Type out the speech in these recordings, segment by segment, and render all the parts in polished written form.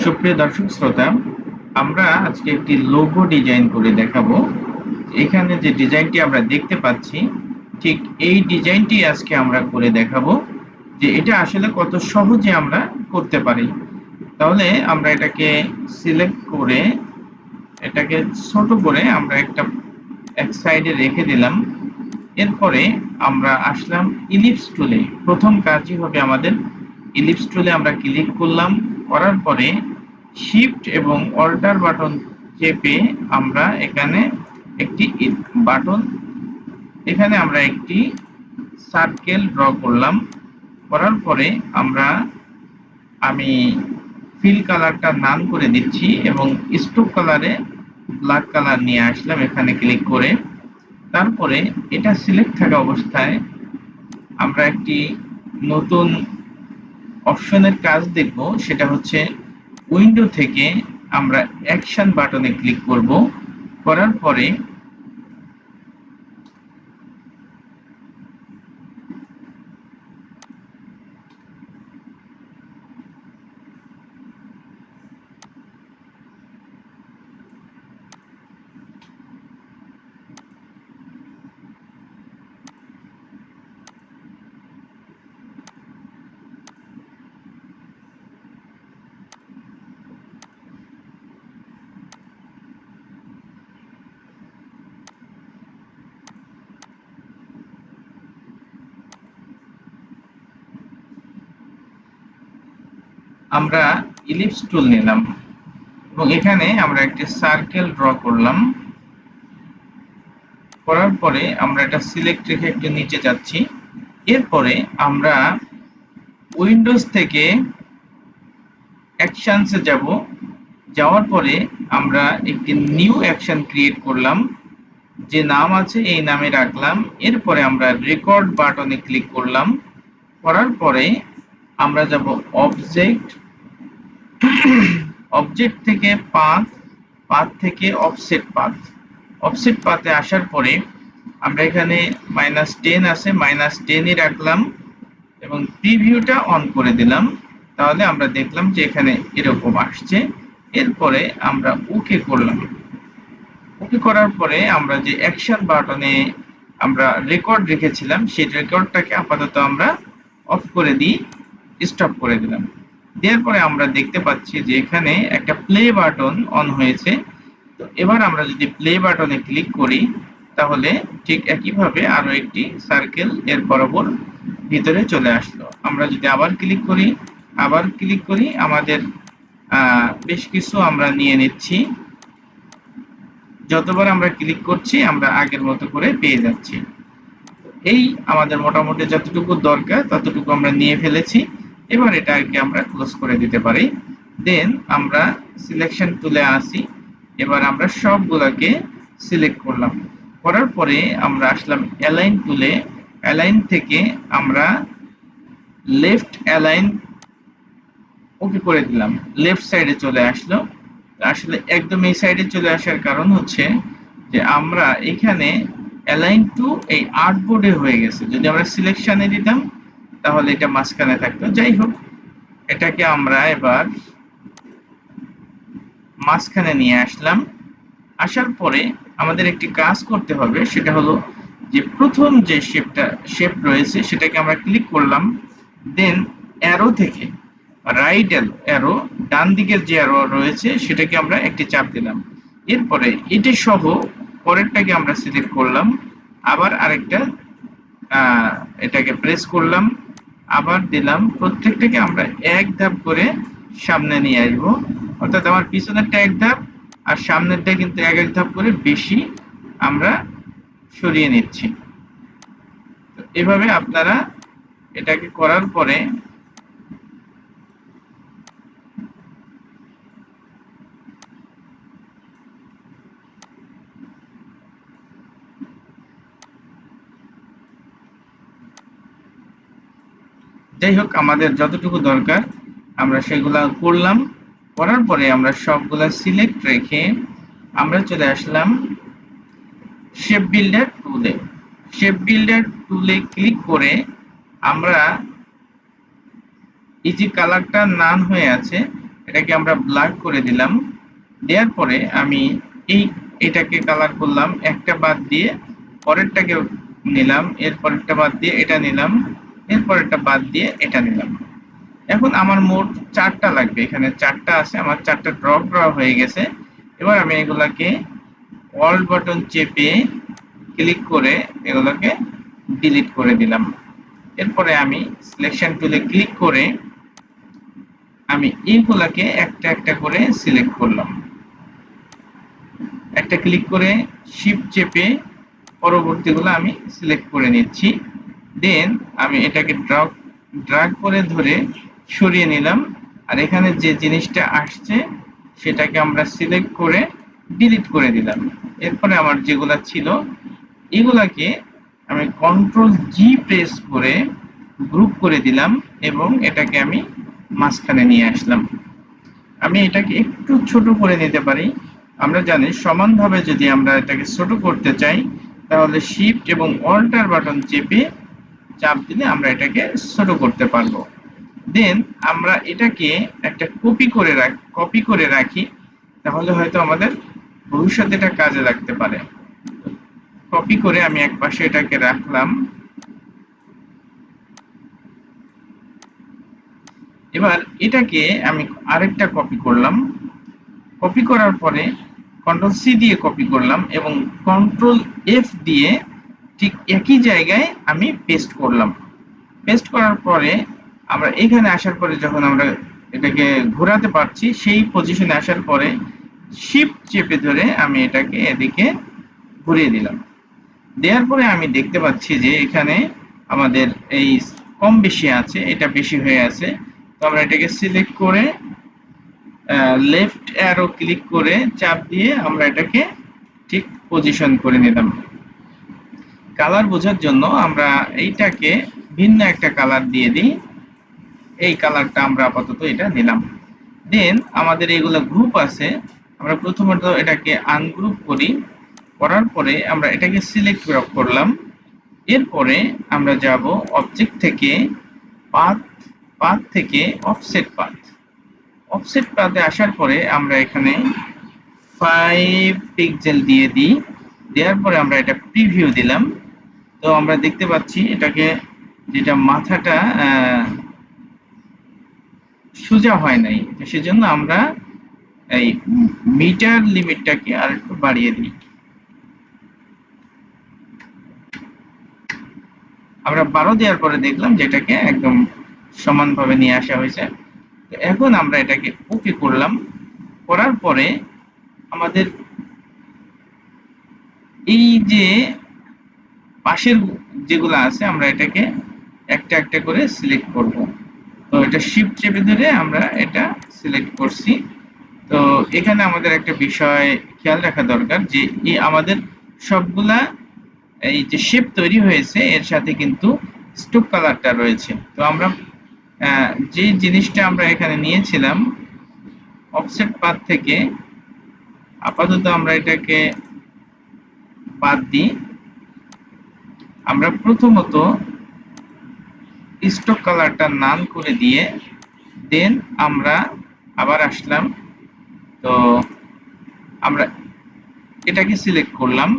সুপ্রিয় দর্শক শ্রোতা, আমরা আজকে একটি লোগো ডিজাইন করে দেখাবো। এখানে যে ডিজাইনটি আমরা দেখতে পাচ্ছি, ঠিক এই ডিজাইনটি আজকে আমরা করে দেখাবো যে এটা আসলে কত সহজে আমরা করতে পারি। তাহলে আমরা এটাকে সিলেক্ট করে এটাকে ছোট করে আমরা এক সাইডে রেখে দিলাম। এরপরে আমরা আসলাম ইলিপস টুলে। প্রথম কাজই হবে আমাদের ইলিপস টুলে আমরা ক্লিক করলাম। করার পরে শিফট এবং অল্টার বাটন চেপে আমরা এখানে একটি বাটন এখানে আমরা একটি সার্কেল ড্র করলাম। করার পরে আমি ফিল কালারটা নান করে দিচ্ছি এবং স্ট্রোক কালারে ব্ল্যাক কালার নিয়ে আসলাম এখানে ক্লিক করে। তারপরে এটা সিলেক্ট থাকা অবস্থায় আমরা একটি নতুন অপশনের কাজ দেখব, সেটা হচ্ছে উইন্ডো থেকে আমরা অ্যাকশন বাটনে ক্লিক করব। করার পরে আমরা ইলিপস টুল নিলাম এবং এখানে আমরা একটি সার্কেল ড্র করলাম। করার পরে আমরা এটা সিলেক্ট রেখে একটু নিচে যাচ্ছি। এরপরে আমরা উইন্ডোজ থেকে অ্যাকশনসে যাব। যাওয়ার পরে আমরা একটি নিউ অ্যাকশন ক্রিয়েট করলাম, যে নাম আছে এই নামে রাখলাম। এরপরে আমরা রেকর্ড বাটনে ক্লিক করলাম। করার পরে আমরা যাব অবজেক্ট থেকে পাথ থেকে অফসেট পাথে আসার পরে আমরা এখানে -10 আছে, -10ই রাখলাম এবং প্রিভিউটা অন করে দিলাম। তাহলে আমরা দেখলাম যে এখানে এরকম আসছে। এরপরে আমরা ওকে করলাম। ওকে করার পরে আমরা যে অ্যাকশন বাটনে আমরা রেকর্ড রেখেছিলাম সেই রেকর্ডটাকে আপাতত আমরা অফ করে দিই, স্টপ করে দিলাম। দেওয়ার পরে আমরা দেখতে পাচ্ছি যে এখানে একটা প্লে বাটন অন হয়েছে। তো এবার আমরা যদি প্লে বাটনে ক্লিক করি তাহলে ঠিক একইভাবে আরো একটি সার্কেল এর বরাবর ভিতরে চলে আসলো। আমরা যদি আবার ক্লিক করি আমাদের বেশ কিছু আমরা নিয়ে নিচ্ছি। যতবার আমরা ক্লিক করছি আমরা আগের মতো করে পেয়ে যাচ্ছি। এই আমাদের মোটামুটি যতটুকু দরকার ততটুকু আমরা নিয়ে ফেলেছি। এবার এটাকে আমরা ক্লোজ করে দিতে পারি। দেন আমরা সিলেকশন টুলে আসি। এবার আমরা সবগুলোকে সিলেক্ট করলাম। করার পরে আমরা আসলাম অ্যালাইন টুলে। অ্যালাইন থেকে আমরা লেফট অ্যালাইন ওকে করে দিলাম। লেফট সাইডে চলে আসলো। আসলে একদম এই সাইডে চলে আসার কারণ হচ্ছে যে আমরা এখানে অ্যালাইন টু এই আর্টবোর্ডে হয়ে গেছে। যদি আমরা সিলেকশনে দিতাম তাহলে এটা মাঝখানে থাকতো। যাই হোক, এটাকে আমরা এবার মাঝখানে নিয়ে আসলাম। আসার পরে আমাদের একটি কাজ করতে হবে, সেটা হলো যে প্রথম যে শেপ রয়েছে সেটাকে আমরা ক্লিক করলাম। দেন অ্যারো থেকে রাইট অ্যারো, ডান দিকের যে অ্যারো রয়েছে সেটাকে আমরা একটি চাপ দিলাম। এরপরে এটি সহ পরেরটাকে আমরা সিলেক্ট করলাম। আবার আরেকটা এটাকে প্রেস করলাম, আবার দিলাম। প্রত্যেকটাকে আমরা এক ধাপ করে সামনে নিয়ে আসবো। অর্থাৎ আমার পিছনেরটা এক ধাপ আর সামনেরটা কিন্তু এক ধাপ করে বেশি আমরা সরিয়ে নিচ্ছি। তো এভাবে আপনারা এটাকে করার পরে যাই হোক, আমাদের যতটুকু দরকার আমরা সেগুলা করলাম। করার পরে আমরা সবগুলা সিলেক্ট রেখে আমরা চলে আসলাম শেপ বিল্ডার টুলে। শেপ বিল্ডার টুলে ক্লিক করে আমরা এই যে কালারটা নান হয়ে আছে এটাকে আমরা ব্ল্যাক করে দিলাম। দেওয়ার পরে আমি এটাকে কালার করলাম, একটা বাদ দিয়ে পরেরটাকে নিলাম, এর পরেরটা বাদ দিয়ে এটা নিলাম, এর পরেরটা বাদ দিয়ে এটা নিলাম। এখন আমার মোট 4টা লাগবে, এখানে 4টা আছে, আমার 4টা ড্র হয়ে গেছে। এবার আমি এগুলাকে অল্ট বাটন চেপে ক্লিক করে এগুলোকে ডিলিট করে দিলাম। এরপরে আমি সিলেকশন টুলে ক্লিক করে আমি এইগুলাকে একটা একটা করে সিলেক্ট করলাম। একটা ক্লিক করে শিফট চেপে পরবর্তীগুলো আমি সিলেক্ট করে নিচ্ছি। দেন আমি এটাকে ড্র্যাগ করে ধরে সরিয়ে নিলাম। আর এখানে যে জিনিসটা আসছে সেটাকে আমরা সিলেক্ট করে ডিলিট করে দিলাম। এরপরে আমার যেগুলা ছিল এগুলাকে আমি কন্ট্রোল জি প্রেস করে গ্রুপ করে দিলাম এবং এটাকে আমি মাঝখানে নিয়ে আসলাম। আমি এটাকে একটু ছোট করে নিতে পারি। আমরা জানি সমানভাবে যদি আমরা এটাকে ছোট করতে চাই তাহলে শিফট এবং অল্টার বাটন চেপে চাপ দিলে আমরা এটাকে ছোট করতে পারবো। দেন আমরা এটাকে একটা কপি করে রাখি, তাহলে হয়তো আমাদের ভবিষ্যতে এটা কাজে লাগতে পারে। কপি করে আমি একপাশে এটাকে রাখলাম। এবার এটাকে আমি আরেকটা কপি করলাম। কপি করার পরে কন্ট্রোল সি দিয়ে কপি করলাম এবং কন্ট্রোল এফ দিয়ে ঠিক একই জায়গায় আমি পেস্ট করলাম। পেস্ট করার পরে আমরা এখানে আসার পরে যখন আমরা এটাকে ঘোরাতে পারছি, সেই পজিশনে আসার পরে শিফট চেপে ধরে আমি এটাকে এদিকে ঘুরিয়ে দিলাম। দেওয়ার পরে আমি দেখতে পাচ্ছি যে এখানে আমাদের এই কম বেশি আছে, এটা বেশি হয়ে আছে। তো আমরা এটাকে সিলেক্ট করে লেফট অ্যারো ক্লিক করে চাপ দিয়ে আমরা এটাকে ঠিক পজিশন করে নিলাম। কালার বোঝার জন্য আমরা এইটাকে ভিন্ন একটা কালার দিয়ে দিই। এই কালারটা আমরা আপাতত এটা নিলাম। দেন আমাদের এইগুলো গ্রুপ আছে, আমরা প্রথমত এটাকে আনগ্রুপ করি। করার পরে আমরা এটাকে সিলেক্ট করলাম। এরপরে আমরা যাব অবজেক্ট থেকে পাথ থেকে অফসেট পাথে আসার পরে আমরা এখানে 5 পিক্সেল দিয়ে দিই। দেওয়ার পরে আমরা এটা প্রিভিউ দিলাম। তো আমরা দেখতে পাচ্ছি এটাকে যেটা মাথাটা সোজা হয় নাই, সেজন্য আমরা এই মিটার লিমিটটাকে আরেকটু বাড়িয়ে দিই। আমরা 12 দেওয়ার পরে দেখলাম যে এটাকে একদম সমানভাবে নিয়ে আসা হয়েছে। তো এখন আমরা এটাকে ওকে করলাম। করার পরে আমাদের এই যে পাশের যেগুলো আছে আমরা এটাকে একটা একটা করে সিলেক্ট করব। তো এটা শিফট চেপে ধরে আমরা এটা সিলেক্ট করছি। তো এখানে আমাদের একটা বিষয় খেয়াল রাখা দরকার যে আমাদের সবগুলা এই যে শেপ তৈরি হয়েছে এর সাথে কিন্তু স্টোক কালারটা রয়েছে। তো আমরা যে জিনিসটা আমরা এখানে নিয়েছিলাম অফসেট পাথ থেকে, আপাতত আমরা এটাকে বাদ দিই। আমরা প্রথমত স্টোক কালারটা নান করে দিয়ে দেন আমরা আবার আসলাম। তো আমরা এটাকে সিলেক্ট করলাম,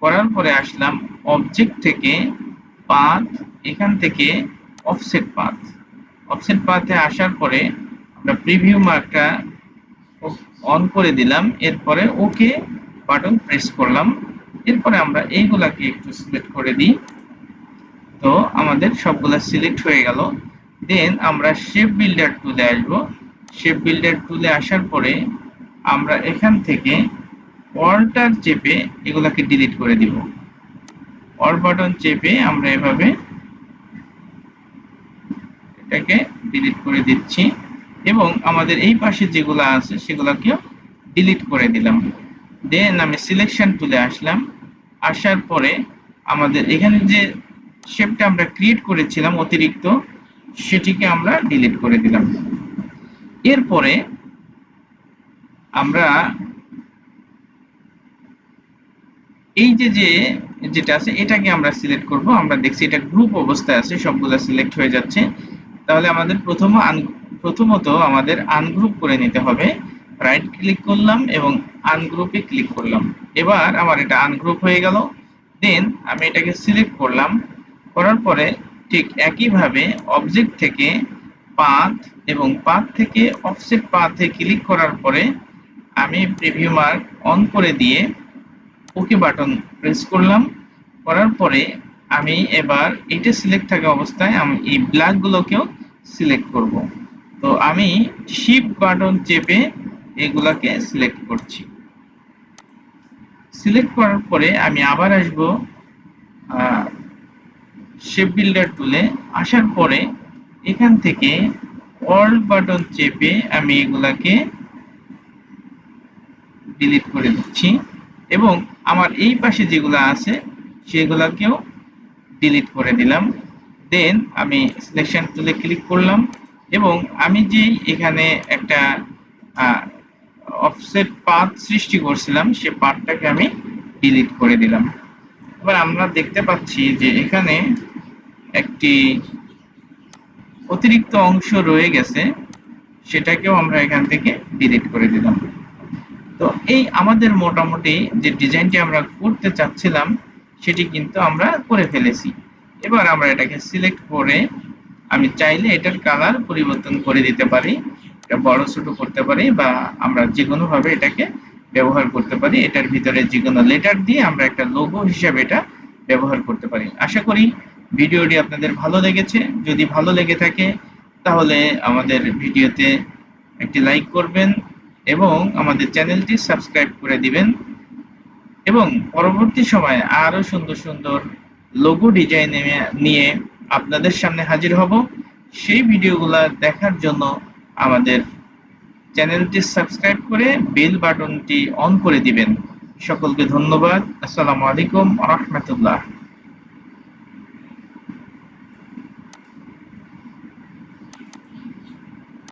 করার পরে আসলাম অবজেক্ট থেকে পাথ, এখান থেকে অফসেট পাথে আসার পরে আমরা প্রিভিউ মার্কটা অন করে দিলাম। এরপরে ওকে বাটন প্রেস করলাম। এরপরে আমরা এইগুলাকে একটু সিলেক্ট করে দিই। তো আমাদের সবগুলা সিলেক্ট হয়ে গেল। দেন আমরা শেপ বিল্ডার টুলে আসবো। শেপ বিল্ডার টুলে আসার পরে আমরা এখান থেকে অল্টার চেপে এগুলাকে ডিলিট করে দিব। অল বাটন চেপে আমরা এভাবে এটাকে ডিলিট করে দিচ্ছি এবং আমাদের এই পাশে যেগুলো আছে সেগুলোকেও ডিলিট করে দিলাম। দেন আমি সিলেকশন টুলে আসলাম। আসার পরে আমাদের এখানে যে শেপটা আমরা ক্রিয়েট করেছিলাম অতিরিক্ত, সেটিকে আমরা ডিলিট করে দিলাম। এরপরে আমরা এই যেটা আছে এটাকে আমরা সিলেক্ট করব। আমরা দেখছি এটা গ্রুপ অবস্থায় আছে, সবগুলো সিলেক্ট হয়ে যাচ্ছে। তাহলে আমাদের প্রথমে প্রথমত আমাদের আনগ্রুপ করে নিতে হবে। রাইট ক্লিক করলাম এবং আনগ্রুপে ক্লিক করলাম। এবার আমার এটা আনগ্রুপ হয়ে গেল। দেন আমি এটাকে সিলেক্ট করলাম, করার পরে ঠিক একইভাবে অবজেক্ট থেকে পাথ এবং পাথ থেকে অফসেট পাথে ক্লিক করার পরে আমি প্রিভিউ মার্ক অন করে দিয়ে ওকে বাটন প্রেস করলাম। করার পরে আমি এবার এটা সিলেক্ট থাকা অবস্থায় আমি এই ব্ল্যাকগুলোকেও সিলেক্ট করব। তো আমি শিফট বাটন চেপে এগুলাকে সিলেক্ট করছি। সিলেক্ট করার পরে আমি আবার আসব শেপ বিল্ডার টুলে। আসার পরে এখান থেকে অল বাটন চেপে আমি এগুলাকে ডিলিট করে দিচ্ছি এবং আমার এই পাশে যেগুলো আছে সেগুলাকেও ডিলিট করে দিলাম। দেন আমি সিলেকশন টুলে ক্লিক করলাম এবং আমি যেই এখানে একটা অফসেট পাথ সৃষ্টি করছিলাম সে পাথটাকে আমি ডিলিট করে দিলাম। এবার আমরা দেখতে পাচ্ছি যে এখানে একটি অতিরিক্ত অংশ রয়ে গেছে, সেটাকেও আমরা এখান থেকে ডিলিট করে দিলাম। তো এই আমাদের মোটামুটি যে ডিজাইনটি আমরা করতে চাচ্ছিলাম সেটি কিন্তু আমরা করে ফেলেছি। এবার আমরা এটাকে সিলেক্ট করে আমি চাইলে এটার কালার পরিবর্তন করে দিতে পারি, এটা বড় ছোট করতে পারি বা আমরা যে কোনো ভাবে এটাকে ব্যবহার করতে পারি। এটার ভিতরে যে কোনো লেটার দিয়ে আমরা একটা লোগো হিসেবে এটা ব্যবহার করতে পারি। আশা করি ভিডিওটি আপনাদের ভালো লেগেছে। যদি ভালো লেগে থাকে তাহলে আমাদের ভিডিওতে একটি লাইক করবেন এবং আমাদের চ্যানেলটি সাবস্ক্রাইব করে দিবেন এবং পরবর্তী সময়ে আরো সুন্দর সুন্দর লোগো ডিজাইন নিয়ে আপনাদের সামনে হাজির হব। সেই ভিডিওগুলো দেখার জন্য আমাদের চ্যানেলটি সাবস্ক্রাইব করে বেল বাটনটি অন করে দিবেন। সকলকে ধন্যবাদ। আসসালামু আলাইকুম ওয়া রাহমাতুল্লাহ।